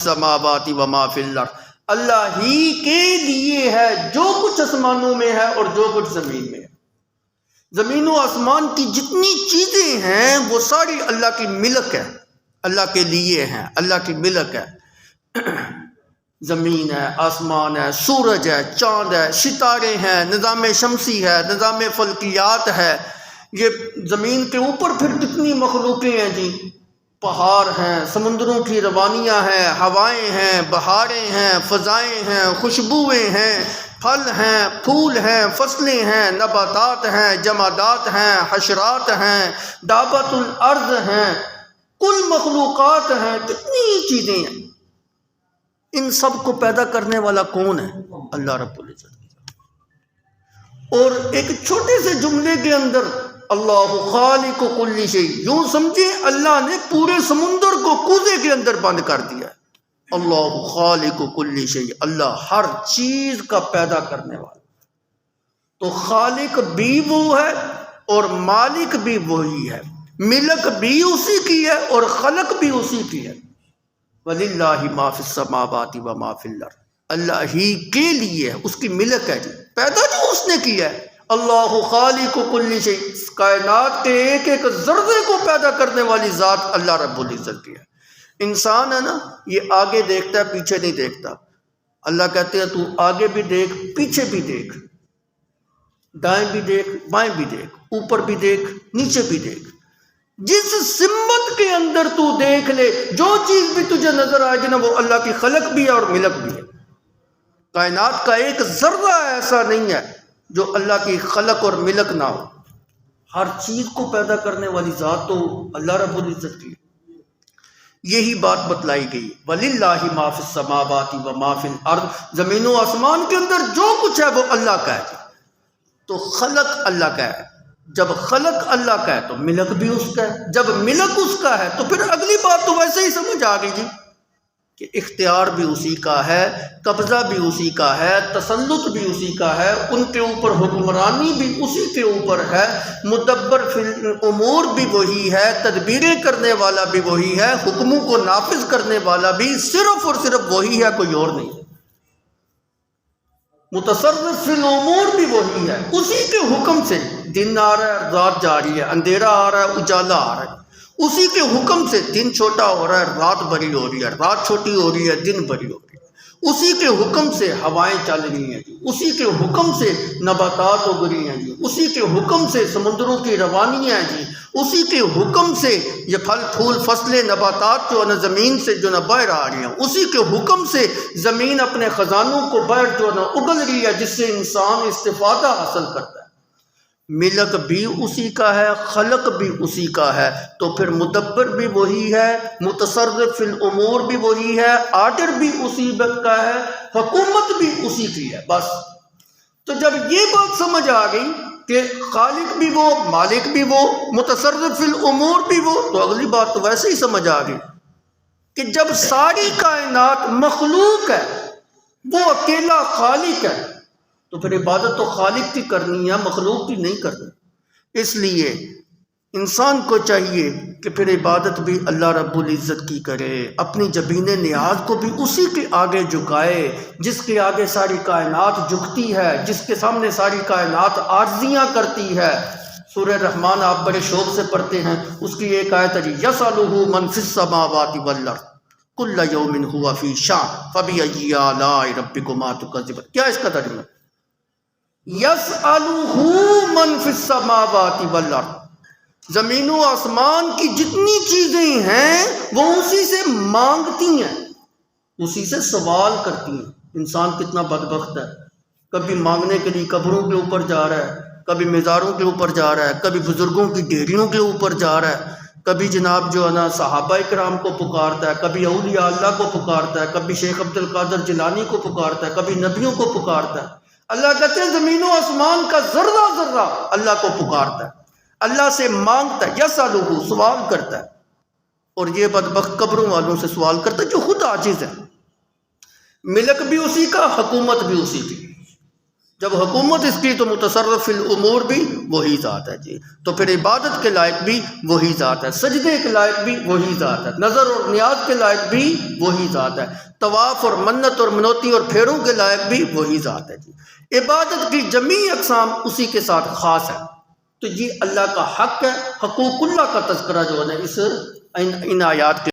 السماوات وما فی الارض، اللہ ہی کے لیے ہے جو کچھ آسمانوں میں ہے اور جو کچھ زمین میں ہے۔ زمین و آسمان کی جتنی چیزیں ہیں وہ ساری اللہ کی ملک ہے، اللہ کے لیے ہیں، اللہ کی ملک ہے۔ زمین ہے، آسمان ہے، سورج ہے، چاند ہے، ستارے ہیں، نظام شمسی ہے، نظام فلکیات ہے۔ یہ زمین کے اوپر پھر کتنی مخلوقیں ہیں جی، پہاڑ ہیں، سمندروں کی روانیاں ہیں، ہوائیں ہیں، بہاریں ہیں، فضائیں ہیں، خوشبوئیں ہیں، پھل ہیں، پھول ہیں، فصلیں ہیں، نباتات ہیں، جمادات ہیں، حشرات ہیں، دابۃ الارض ہیں، کل مخلوقات ہیں، کتنی چیزیں ہیں۔ ان سب کو پیدا کرنے والا کون ہے؟ اللہ رب العزت۔ اور ایک چھوٹے سے جملے کے اندر اللہ خالق کل شیء، یوں سمجھیں اللہ نے پورے سمندر کو کوزے کے اندر بند کر دیا ہے۔ اللہ خالق کل شیء، اللہ ہر چیز کا پیدا کرنے والا۔ تو خالق بھی وہ ہے اور مالک بھی وہی ہے، ملک بھی اسی کی ہے اور خلق بھی اسی کی ہے۔ وَلِلَّهِ مَا فِي السَّمَاوَاتِ وَمَا فِي الْأَرْضِ، اللہ ہی کے لیے ہے، اس کی ملک ہے جی، پیدا جو اس نے کیا ہے۔ اللہ خالق کل شیء، کائنات کے ایک ایک ذرے کو پیدا کرنے والی ذات اللہ رب العزت کی ہے۔ انسان ہے نا، یہ آگے دیکھتا ہے، پیچھے نہیں دیکھتا۔ اللہ کہتے ہیں تو آگے بھی دیکھ، پیچھے بھی دیکھ، دائیں بھی دیکھ، بائیں بھی دیکھ، اوپر بھی دیکھ، نیچے بھی دیکھ۔ جس سمت کے اندر تو دیکھ لے، جو چیز بھی تجھے نظر آئے گی نا، وہ اللہ کی خلق بھی ہے اور ملک بھی ہے۔ کائنات کا ایک ذرہ ایسا نہیں ہے جو اللہ کی خلق اور ملک نہ ہو۔ ہر چیز کو پیدا کرنے والی ذات تو اللہ رب العزت کی ہے۔ یہی بات بتلائی گئی، وَلِلَّهِ مَا فِي السَّمَاوَاتِ وَمَا فِي الْأَرْضِ، زمین و آسمان کے اندر جو کچھ ہے وہ اللہ کا ہے۔ تو خلق اللہ کا ہے، جب خلق اللہ کا ہے تو ملک بھی اس کا ہے، جب ملک اس کا ہے تو پھر اگلی بات تو ویسے ہی سمجھ آ گئی جی کہ اختیار بھی اسی کا ہے، قبضہ بھی اسی کا ہے، تسلط بھی اسی کا ہے، ان کے اوپر حکمرانی بھی اسی کے اوپر ہے، مدبر فی الامور بھی وہی ہے، تدبیریں کرنے والا بھی وہی ہے، حکموں کو نافذ کرنے والا بھی صرف اور صرف وہی ہے، کوئی اور نہیں۔ متصرف فی الامور بھی وہی ہے، اسی کے حکم سے دن آ رہا ہے، رات جا رہی ہے، اندھیرا آ رہا ہے، اجالا آ رہا ہے، اسی کے حکم سے دن چھوٹا ہو رہا ہے، رات بڑی ہو رہی ہے، رات چھوٹی ہو رہی ہے، دن بڑی ہو رہی ہے، اسی کے حکم سے ہوائیں چل رہی ہیں جی، اسی کے حکم سے نباتات اگ رہی ہیں جی، اسی کے حکم سے سمندروں کی روانیاں ہیں جی، اسی کے حکم سے یہ پھل پھول فصلیں نباتات جو ہے نا زمین سے جو نا باہر آ رہی ہیں، اسی کے حکم سے زمین اپنے خزانوں کو باہر جو ہے نا اگل رہی ہے، جس سے انسان استفادہ حاصل کرتا ہے۔ ملک بھی اسی کا ہے، خلق بھی اسی کا ہے، تو پھر مدبر بھی وہی ہے، متصرف فی الامور بھی وہی ہے، آرڈر بھی اسی کا ہے، حکومت بھی اسی کی ہے۔ بس تو جب یہ بات سمجھ آ گئی کہ خالق بھی وہ، مالک بھی وہ، متصرف فی الامور بھی وہ، تو اگلی بات تو ویسے ہی سمجھ آ گئی کہ جب ساری کائنات مخلوق ہے، وہ اکیلا خالق ہے، تو پھر عبادت تو خالق کی کرنی ہے، مخلوق کی نہیں کرنی۔ اس لیے انسان کو چاہیے کہ پھر عبادت بھی اللہ رب العزت کی کرے، اپنی جبین نیاز کو بھی اسی کے آگے جھکائے، جس کے آگے ساری کائنات جھکتی ہے، جس کے سامنے ساری کائنات عارضیاں کرتی ہے۔ سورہ رحمان آپ بڑے شوق سے پڑھتے ہیں، اس کی ایک آیت ہے یسألہ من فی السماوات والارض کل یوم ہوا فی شأن فبأی آلاء ربکما تکذبان۔ کیا اس کا ترجمہ؟ یسألہ من فی السماوات والارض، زمین و آسمان کی جتنی چیزیں ہیں وہ اسی سے مانگتی ہیں، اسی سے سوال کرتی ہیں۔ انسان کتنا بدبخت ہے، کبھی مانگنے کے لیے قبروں کے اوپر جا رہا ہے، کبھی مزاروں کے اوپر جا رہا ہے، کبھی بزرگوں کی ڈھیریوں کے اوپر جا رہا ہے، کبھی جناب جو ہے نا صحابہ کرام کو پکارتا ہے، کبھی اولیاء اللہ کو پکارتا ہے، کبھی شیخ عبد القادر جیلانی کو پکارتا ہے، کبھی نبیوں کو پکارتا ہے۔ اللہ کہتے ہیں زمین و آسمان کا ذرہ ذرہ اللہ کو پکارتا ہے، اللہ سے مانگتا ہے، یسألہ سوال کرتا ہے، اور یہ بدبخت قبروں والوں سے سوال کرتا ہے جو خود عاجز ہے۔ ملک بھی اسی کا، حکومت بھی اسی کی، جب حکومت اس کی تو متصرف الامور بھی وہی ذات ہے جی. تو پھر عبادت کے لائق بھی وہی ذات ہے، سجدے کے لائق بھی وہی ذات ہے، نظر اور نیاز کے لائق بھی وہی ذات ہے، طواف اور منت اور منوتی اور پھیروں کے لائق بھی وہی ذات ہے جی. عبادت کی جمیع اقسام اسی کے ساتھ خاص ہے. تو جی اللہ کا حق ہے، حقوق اللہ کا تذکرہ جو ہے اس ان آیات کے